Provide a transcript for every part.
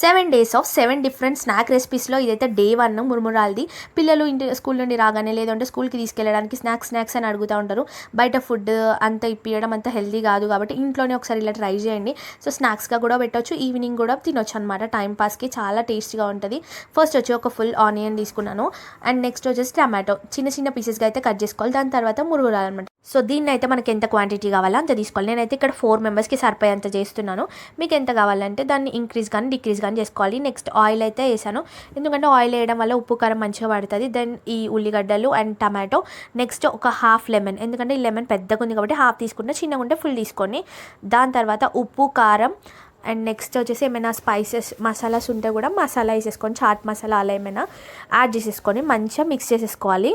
7 days of 7 different snack రెసిపీస్లో ఇదైతే day 1 మురుమురాలది. పిల్లలు school నుండి రాగానే లేదంటే స్కూల్కి తీసుకెళ్ళడానికి స్నాక్స్ అని అడుగుతూ ఉంటారు. బయట ఫుడ్ అంత ఇప్పియడం అంత హెల్తీ కాదు కాబట్టి ఇంట్లోనే ఒకసారి ఇలా ట్రై చేయండి. సో స్నాక్స్గా కూడా పెట్టవచ్చు, ఈవినింగ్ కూడా తినొచ్చు అనమాట. టైంపాస్కి చాలా టేస్టీగా ఉంటుంది. ఫస్ట్ వచ్చి ఒక ఫుల్ ఆనియన్ తీసుకున్నాను అండ్ నెక్స్ట్ వచ్చేసి టమాటో చిన్న చిన్న పీసెస్గా అయితే కట్ చేసుకోవాలి. దాని తర్వాత మురుగురాలు అనమాట. సో దీన్ని అయితే మనకి ఎంత క్వాంటిటీ కావాలో అంత తీసుకోవాలి. నేనైతే ఇక్కడ 4 మెంబర్స్కి సరిపోయేంత చేస్తున్నాను. మీకు ఎంత కావాలంటే దాన్ని ఇంక్రీజ్ కానీ డిక్రీజ్ కానీ చేసుకోవాలి. నెక్స్ట్ ఆయిల్ అయితే వేసాను, ఎందుకంటే ఆయిల్ వేయడం వల్ల ఉప్పు కారం మంచిగా పడుతుంది. దెన్ ఈ ఉల్లిగడ్డలు అండ్ టమాటో, నెక్స్ట్ ఒక హాఫ్ లెమన్, ఎందుకంటే ఈ లెమన్ పెద్దగా ఉంది కాబట్టి హాఫ్ తీసుకుంటే, చిన్నగా ఉంటే ఫుల్ తీసుకొని దాని తర్వాత ఉప్పు కారం అండ్ నెక్స్ట్ వచ్చేసి ఏమైనా స్పైసెస్ మసాలాస్ ఉంటే కూడా మసాలా వేసేసుకొని చాట్ మసాలా అలా ఏమైనా యాడ్ చేసేసుకొని మంచిగా మిక్స్ చేసేసుకోవాలి.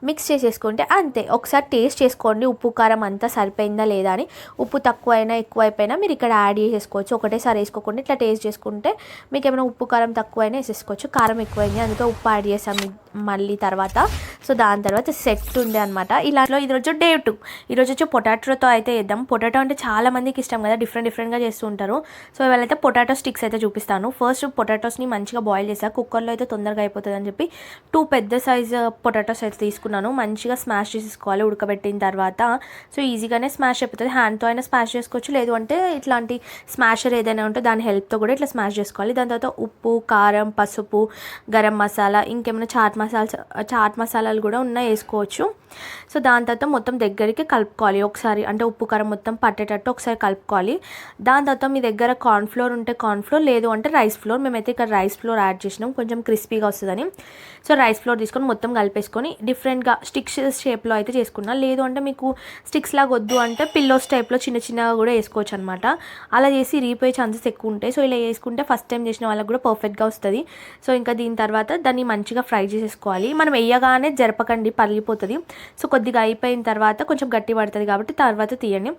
మిక్స్ చేసేసుకుంటే అంతే. ఒకసారి టేస్ట్ చేసుకోండి ఉప్పు కారం అంతా సరిపోయిందా లేదా అని. ఉప్పు తక్కువైనా ఎక్కువైపోయినా మీరు ఇక్కడ యాడ్ చేసేసుకోవచ్చు. ఒకటేసారి వేసుకోకుండా ఇట్లా టేస్ట్ చేసుకుంటే మీకు ఏమైనా ఉప్పు కారం తక్కువైనా వేసేసుకోవచ్చు. కారం ఎక్కువైంది అందుకే ఉప్పు యాడ్ చేసాం మళ్ళీ తర్వాత. సో దాని తర్వాత సెట్ ఉంది అనమాట. ఇలాలో ఈరోజు డే 2. ఈరోజు వచ్చి పొటాటోతో అయితే వేద్దాం. పొటాటో అంటే చాలా మందికి ఇష్టం కదా, డిఫరెంట్గా చేస్తూ ఉంటారు. సో ఇవాళైతే పొటాటో స్టిక్స్ అయితే చూపిస్తాను. ఫస్ట్ పొటాటోస్ని మంచిగా బాయిల్ చేసా. కుక్కర్లో అయితే తొందరగా అయిపోతుంది అని చెప్పి 2 పెద్ద సైజు పొటాటోస్ అయితే తీసుకున్నాను. మంచిగా స్మాష్ చేసేసుకోవాలి ఉడకబెట్టిన తర్వాత. సో ఈజీగానే స్మాష్ అయిపోతుంది. హ్యాండ్తో అయినా స్మాష్ చేసుకోవచ్చు, లేదు అంటే ఇట్లాంటి స్మాషర్ ఏదైనా ఉంటే దాని హెల్ప్తో కూడా ఇట్లా స్మాష్ చేసుకోవాలి. దాని తర్వాత ఉప్పు కారం పసుపు గరం మసాలా ఇంకేమైనా చాట్ మసాలాలు కూడా ఉన్నాయి వేసుకోవచ్చు. సో దాని తర్వాత మొత్తం దగ్గరికి కలుపుకోవాలి ఒకసారి, అంటే ఉప్పు కారం మొత్తం పట్టేటట్టు ఒకసారి కలుపుకోవాలి. దాని తర్వాత మీ దగ్గర కార్న్ఫ్లోర్ ఉంటే కార్న్ఫ్లోర్, లేదు అంటే రైస్ ఫ్లోర్. మేమైతే ఇక్కడ రైస్ ఫ్లోర్ యాడ్ చేసినాం కొంచెం క్రిస్పీగా వస్తుందని. సో రైస్ ఫ్లోర్ తీసుకొని మొత్తం కలిపేసుకొని డిఫరెంట్గా స్టిక్స్ షేప్లో అయితే చేసుకున్నాను. లేదు అంటే మీకు స్టిక్స్ లాగా వద్దు అంటే పిల్లోస్ టైప్లో చిన్నగా కూడా వేసుకోవచ్చు అనమాట. అలా చేసి రీపోయే ఛాన్సెస్ ఎక్కువ ఉంటాయి. సో ఇలా వేసుకుంటే ఫస్ట్ టైం చేసిన వాళ్ళకి కూడా పర్ఫెక్ట్గా వస్తుంది. సో ఇంకా దీని తర్వాత దాన్ని మంచిగా ఫ్రై చేసేసుకోవాలి. మనం వేయగానే జరపకండి, పగిలిపోతుంది. సో కొద్దిగా అయిపోయిన తర్వాత కొంచెం గట్టి పడుతుంది కాబట్టి తర్వాత తీయండి.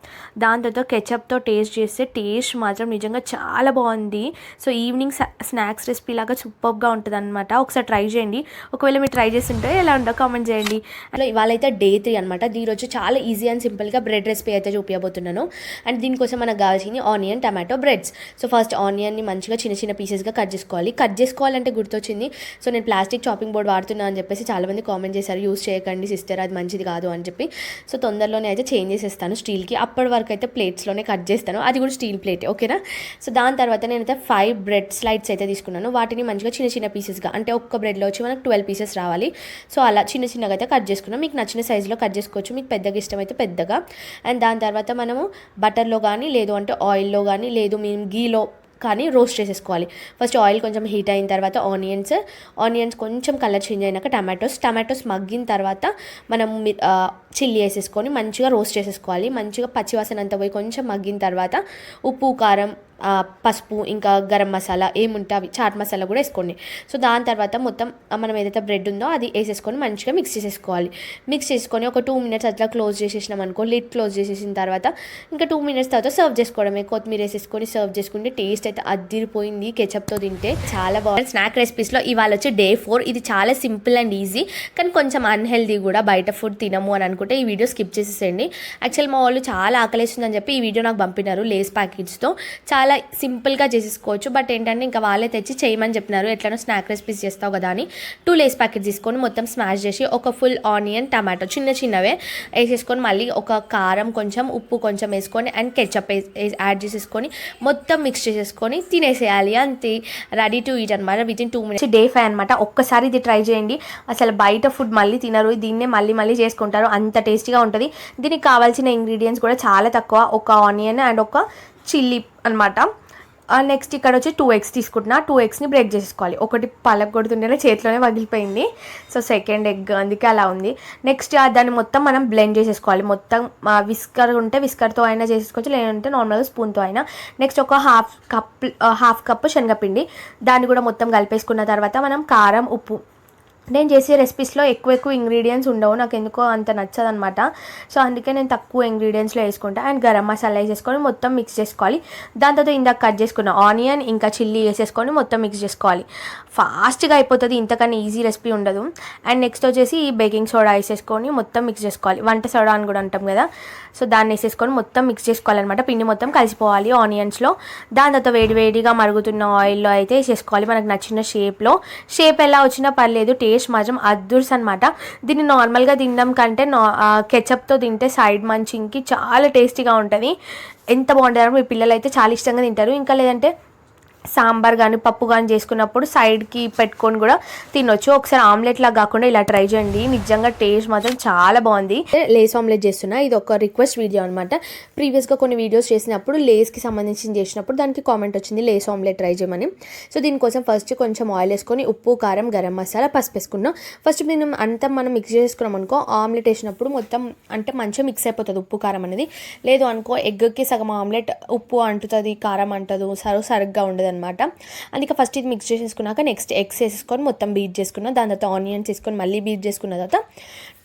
దాని తర్వాత కెచప్తో టేస్ట్ చేస్తే టేస్ట్ మాత్రం నిజంగా చాలా బాగుంది. సో ఈవినింగ్ స్నాక్స్ రెసిపీ లాగా సూపర్గా ఉంటుంది అనమాట. ఒకసారి ట్రై చేయండి. ఒకవేళ మీరు ట్రై చేస్తుంటే ఎలా ఉందో కామెంట్ చేయండి. అలా ఇవాళ అయితే డే 3 అనమాట. దీనిరోజు చాలా ఈజీ అండ్ సింపుల్గా బ్రెడ్ రెసిపీ అయితే చూపించబోతున్నాను. అండ్ దీనికోసం మనకు కావాల్సింది onion tomato breads. So first ఆనియన్ని మంచిగా చిన్న పీసెస్గా కట్ చేసుకోవాలంటే గుర్తొచ్చింది. సో నేను ప్లాస్టిక్ చాపింగ్ బోర్డ్ వాడుతున్నాను అని చెప్పేసి చాలామంది కామెంట్ చేశారు, యూస్ చేయకండి సిస్టర్ అది మంచిది కాదు అని చెప్పి. సో తొందరలోనే అయితే చేంజ్ చేసేస్తాను స్టీల్కి. అప్పటి వరకు అయితే ప్లేట్స్లోనే కట్ చేస్తాను, అది కూడా స్టీల్ ప్లేట్, ఓకేనా. సో దాని తర్వాత నేనైతే 5 బ్రెడ్ స్లైడ్స్ అయితే తీసుకున్నాను. వాటిని మంచిగా చిన్న పీసెస్గా, అంటే ఒక్క బ్రెడ్లో వచ్చి మనకు 12 పీసెస్ రావాలి. సో అలా చిన్నగా అయితే కట్ చేసుకున్నాం. మీకు నచ్చిన సైజులో కట్ చేసుకోవచ్చు, మీకు పెద్దగా ఇష్టమైతే పెద్దగా. అండ్ దాని తర్వాత మనము బటర్లో కానీ, లేదు అంటే ఆయిల్లో కానీ, లేదు మేము గీలో కానీ రోస్ట్ చేసేసుకోవాలి. ఫస్ట్ ఆయిల్ కొంచెం హీట్ అయిన తర్వాత ఆనియన్స్ కొంచెం కలర్ చేంజ్ అయినాక టమాటోస్ మగ్గిన తర్వాత మనం చిల్లీ వేసేసుకొని మంచిగా రోస్ట్ చేసేసుకోవాలి. మంచిగా పచ్చివాసన అంతా పోయి కొంచెం మగ్గిన తర్వాత ఉప్పు కారం పసుపు ఇంకా గరం మసాలా ఏముంటే అవి చాట్ మసాలా కూడా వేసుకోండి. సో దాని తర్వాత మొత్తం మనం ఏదైతే బ్రెడ్ ఉందో అది వేసేసుకొని మంచిగా మిక్స్ చేసుకొని ఒక 2 మినిట్స్ అట్లా క్లోజ్ చేసేసినాం అనుకో. లిడ్ క్లోజ్ చేసేసిన తర్వాత ఇంకా 2 మినిట్స్ తర్వాత సర్వ్ చేసుకోవడమే. కొత్తిమీర వేసేసుకొని సర్వ్ చేసుకుంటే టేస్ట్ అయితే అదిరిపోయింది. కెచప్తో తింటే చాలా బాగుంది. స్నాక్ రెసిపీస్లో ఇవాళ వచ్చి డే 4. ఇది చాలా సింపుల్ అండ్ ఈజీ, కానీ కొంచెం అన్హెల్దీ కూడా. బయట ఫుడ్ తినము అని అనుకుంటే ఈ వీడియో స్కిప్ చేసేసేయండి. యాక్చువల్ మా వాళ్ళు చాలా ఆకలేస్తుందని చెప్పి ఈ వీడియో నాకు పంపినారు లేస్ ప్యాకెట్స్తో. చాలా సింపుల్గా చేసేసుకోవచ్చు, బట్ ఏంటంటే ఇంకా వాళ్ళే తెచ్చి చేయమని చెప్పినారు. ఎట్లనో స్నాక్ రెసిపీస్ చేస్తావు కదా అని 2 లేస్ ప్యాకెట్స్ తీసుకొని మొత్తం స్మాష్ చేసి ఒక ఫుల్ ఆనియన్ టమాటో చిన్నవే వేసేసుకొని మళ్ళీ ఒక కారం కొంచెం ఉప్పు కొంచెం వేసుకొని అండ్ కెచప్ యాడ్ చేసేసుకొని మొత్తం మిక్స్ చేసేసుకొని తినేసేయాలి. అంతే, రెడీ టు ఈట్ అనమాట వితిన్ 2 మినిట్స్. డే 5 అనమాట. ఒక్కసారి ఇది ట్రై చేయండి. అసలు బయట ఫుడ్ మళ్ళీ తినరు, దీన్నే మళ్ళీ చేసుకుంటారు. అంత టేస్టీగా ఉంటుంది. దీనికి కావాల్సిన ఇంగ్రీడియంట్స్ కూడా చాలా తక్కువ. ఒక ఆనియన్ అండ్ ఒక చిల్లీ అనమాట. నెక్స్ట్ ఇక్కడ వచ్చి 2 eggs తీసుకుంటున్నా. 2 eggsని బ్రేక్ చేసేసుకోవాలి. ఒకటి పలక కొడుతుంటేనే చేతిలోనే పగిలిపోయింది. సో సెకండ్ ఎగ్ అందుకే అలా ఉంది. నెక్స్ట్ దాన్ని మొత్తం మనం బ్లెండ్ చేసేసుకోవాలి. మొత్తం విస్కర్ ఉంటే విస్కర్తో అయినా చేసేసుకోవచ్చు, లేదంటే నార్మల్గా స్పూన్తో అయినా. నెక్స్ట్ ఒక హాఫ్ కప్ శనగపిండి, దాన్ని కూడా మొత్తం కలిపేసుకున్న తర్వాత మనం కారం ఉప్పు నేను చేసే రెసిపీస్లో ఎక్కువ ఇంగ్రీడియంట్స్ ఉండవు, నాకు ఎందుకో అంత నచ్చదనమాట. సో అందుకే నేను తక్కువ ఇంగ్రీడియంట్స్లో వేసుకుంటా. అండ్ గరం మసాలా వేసేసుకొని మొత్తం మిక్స్ చేసుకోవాలి. దాని తర్వాత ఇందాక కట్ చేసుకున్న ఆనియన్ ఇంకా చిల్లీ వేసేసుకొని మొత్తం మిక్స్ చేసుకోవాలి. ఫాస్ట్గా అయిపోతుంది, ఇంతకన్నా ఈజీ రెసిపీ ఉండదు. అండ్ నెక్స్ట్ వచ్చేసి బేకింగ్ సోడా వేసేసుకొని మొత్తం మిక్స్ చేసుకోవాలి. వంట సోడా అని కూడా అంటాం కదా, సో దాన్ని వేసేసుకొని మొత్తం మిక్స్ చేసుకోవాలన్నమాట. పిండి మొత్తం కలిసిపోవాలి ఆనియన్స్లో. దాని తర్వాత వేడిగా మరుగుతున్న ఆయిల్లో అయితే వేసేసుకోవాలి మనకు నచ్చిన షేప్లో. షేప్ ఎలా వచ్చినా పర్లేదు, టేస్ట్ మాత్రం అద్దుర్స్ అనమాట. దీన్ని నార్మల్గా తినడం కంటే కెచప్తో తింటే సైడ్ మంచింగ్కి చాలా టేస్టీగా ఉంటుంది. ఎంత బాగుంటుందో మీ పిల్లలు అయితే చాలా ఇష్టంగా తింటారు. ఇంకా లేదంటే సాంబార్ కానీ పప్పు కానీ చేసుకున్నప్పుడు సైడ్కి పెట్టుకొని కూడా తినొచ్చు. ఒకసారి ఆమ్లెట్ లాగా కాకుండా ఇలా ట్రై చేయండి, నిజంగా టేస్ట్ మాత్రం చాలా బాగుంది. లేస్ ఆమ్లెట్ చేస్తున్నా, ఇది ఒక రిక్వెస్ట్ వీడియో అనమాట. ప్రీవియస్గా కొన్ని వీడియోస్ చేసినప్పుడు లేస్కి సంబంధించి చేసినప్పుడు దానికి కామెంట్ వచ్చింది లేస్ ఆమ్లెట్ ట్రై చేయమని. సో దీనికోసం ఫస్ట్ కొంచెం ఆయిల్ వేసుకొని ఉప్పు, కారం, గరం మసాలా, పసుపు వేసుకున్నాం. ఫస్ట్ మనం మిక్స్ చేసుకున్నాం అనుకో, ఆమ్లెట్ వేసినప్పుడు మొత్తం అంటే మంచిగా మిక్స్ అయిపోతుంది ఉప్పు కారం అనేది. లేదు అనుకో ఎగ్కి సగం ఆమ్లెట్ ఉప్పు అంటుతుంది, కారం అంటదు, సరిగ్గా ఉండదు అనమాట. అందుకే ఫస్ట్ ఇది మిక్స్ చేసేసుకున్నాక నెక్స్ట్ ఎగ్స్ వేసేసుకొని మొత్తం బీట్ చేసుకున్నాను. దాని తర్వాత ఆనియన్స్ వేసుకొని మళ్ళీ బీట్ చేసుకున్న తర్వాత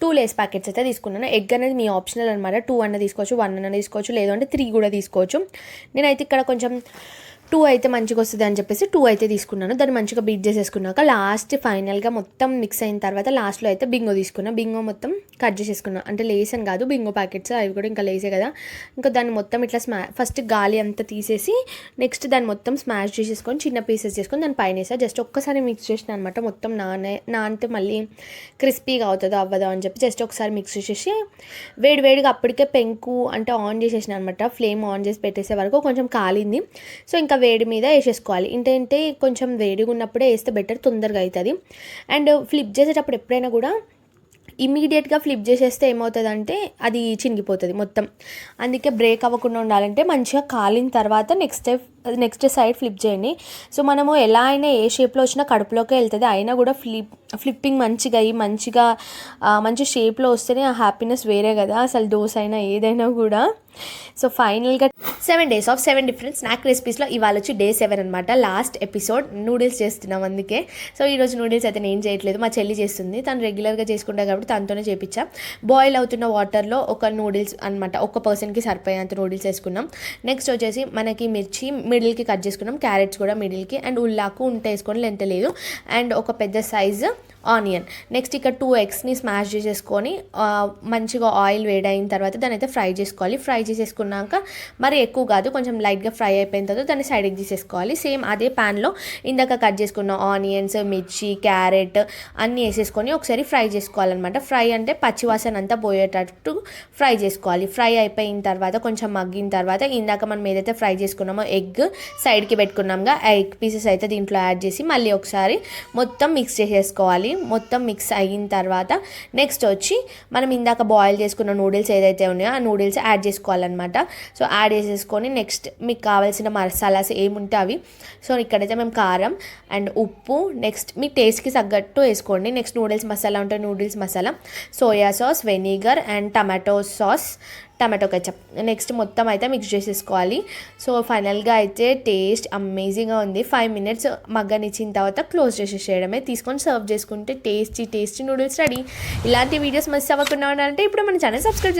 2 లేస్ ప్యాకెట్స్ అయితే తీసుకున్నాను. ఎగ్ అనేది మీ ఆప్షనల్ అనమాట. 2 అన్న తీసుకోవచ్చు, 1 అన్న తీసుకోవచ్చు, లేదంటే 3 కూడా తీసుకోవచ్చు. నేనైతే ఇక్కడ కొంచెం 2 అయితే మంచిగా వస్తుంది అని చెప్పేసి 2 అయితే తీసుకున్నాను. దాన్ని మంచిగా బీట్ చేసేసుకున్నాక లాస్ట్ ఫైనల్గా మొత్తం మిక్స్ అయిన తర్వాత లాస్ట్లో అయితే బింగో తీసుకున్నాను. బింగో మొత్తం కట్ చేసేసుకున్నాను. అంటే లేస్ అని కాదు, బింగో ప్యాకెట్స్ అవి కూడా ఇంకా లేసే కదా. ఇంకా దాన్ని మొత్తం ఇట్లా ఫస్ట్ గాలి అంతా తీసేసి నెక్స్ట్ దాన్ని మొత్తం స్మాష్ చేసేసుకొని చిన్న పీసెస్ చేసుకొని దాని పైన వేసా. జస్ట్ ఒక్కసారి మిక్స్ చేసిన అనమాట. మొత్తం నానితే మళ్ళీ క్రిస్పీగా అవుతుందో అవ్వదో అని చెప్పి జస్ట్ ఒకసారి మిక్స్ చేసేసి వేడిగా అప్పటికే పెంకు అంటే ఆన్ చేసేసిన అనమాట. ఫ్లేమ్ ఆన్ చేసి పెట్టేసే వరకు కొంచెం కాలింది. సో ఇంకా వేడి మీద వేసేసుకోవాలి. ఏంటంటే కొంచెం వేడిగా ఉన్నప్పుడే వేస్తే బెటర్, తొందరగా అవుతుంది. అండ్ ఫ్లిప్ చేసేటప్పుడు ఎప్పుడైనా కూడా ఇమీడియట్గా ఫ్లిప్ చేసేస్తే ఏమవుతుందంటే అది చినిగిపోతుంది మొత్తం. అందుకే బ్రేక్ అవ్వకుండా ఉండాలంటే మంచిగా కాలిన తర్వాత నెక్స్ట్ సైడ్ ఫ్లిప్ చేయండి. సో మనము ఎలా అయినా ఏ షేప్లో వచ్చినా కడుపులోకే వెళ్తుంది. అయినా కూడా ఫ్లిప్పింగ్ మంచిగా అయ్యి మంచి షేప్లో వస్తేనే ఆ హ్యాపీనెస్ వేరే కదా, అసలు దోశ అయినా ఏదైనా కూడా. సో ఫైనల్గా 7 days of 7 different స్నాక్ రెసిపీస్లో ఇవాళ వచ్చి Day 7 అనమాట. లాస్ట్ ఎపిసోడ్ నూడిల్స్ చేస్తున్నాం అందుకే. సో ఈరోజు నూడిల్స్ అయితే నేను చేయట్లేదు, మా చెల్లి చేస్తుంది. తను రెగ్యులర్గా చేసుకుంటా కాబట్టి తనతోనే చేయించా. బాయిల్ అవుతున్న వాటర్లో ఒక నూడిల్స్ అనమాట, ఒక పర్సన్కి సరిపోయేంత నూడిల్స్ వేసుకున్నాం. నెక్స్ట్ వచ్చేసి మనకి మిర్చి మిడిల్కి కట్ చేసుకున్నాం, క్యారెట్స్ కూడా మిడిల్కి, అండ్ ఉల్లాకు ఉంటే వేసుకొని లెంత లేదు, అండ్ ఒక పెద్ద సైజు ఆనియన్. నెక్స్ట్ ఇక్కడ 2 eggsని స్మాష్ చేసేసుకొని మంచిగా ఆయిల్ వేడైన తర్వాత దాన్ని అయితే ఫ్రై చేసుకోవాలి. ఫ్రై చేసేసుకున్నాక మరి ఎక్కువ కాదు, కొంచెం లైట్గా ఫ్రై అయిపోయిన తర్వాత దాన్ని సైడ్కి తీసేసుకోవాలి. సేమ్ అదే ప్యాన్లో ఇందాక కట్ చేసుకున్న ఆనియన్స్, మిర్చి, క్యారెట్ అన్నీ వేసేసుకొని ఒకసారి ఫ్రై చేసుకోవాలన్నమాట. ఫ్రై అంటే పచ్చివాసన అంతా పోయేటట్టు ఫ్రై చేసుకోవాలి. ఫ్రై అయిపోయిన తర్వాత కొంచెం మగ్గిన తర్వాత ఇందాక మనం ఏదైతే ఫ్రై చేసుకున్నామో ఎగ్ సైడ్కి పెట్టుకున్నాంగా, ఆ ఎగ్ పీసెస్ అయితే దీంట్లో యాడ్ చేసి మళ్ళీ ఒకసారి మొత్తం మిక్స్ చేసేసుకోవాలి. మొత్తం మిక్స్ అయిన తర్వాత నెక్స్ట్ వచ్చి మనం ఇందాక బాయిల్ చేసుకున్న నూడిల్స్ ఏదైతే ఉన్నాయో ఆ నూడిల్స్ యాడ్ చేసుకోవాలన్నమాట. సో యాడ్ చేసేసుకొని నెక్స్ట్ మీకు కావాల్సిన మసాలాస్ ఏముంటే అవి. సో ఇక్కడైతే మేము కారం అండ్ ఉప్పు, నెక్స్ట్ మీ టేస్ట్కి తగ్గట్టు వేసుకోండి. నెక్స్ట్ నూడిల్స్ మసాలా ఉంటే noodles masala, soya sauce, vinegar and tomato ketchup next మొత్తం అయితే మిక్స్ చేసేసుకోవాలి. సో ఫైనల్గా అయితే టేస్ట్ అమేజింగ్గా ఉంది. 5 minutes మగ్గనిచ్చిన తర్వాత క్లోజ్ చేసేసేయడమే, తీసుకొని సర్వ్ చేసుకుంటే టేస్టీ నూడిల్స్ రెడీ. ఇలాంటి వీడియోస్ మిస్ అవ్వకుండా ఉండాలంటే ఇప్పుడు మన ఛానల్ సబ్స్క్రైబ్ చేసుకోండి.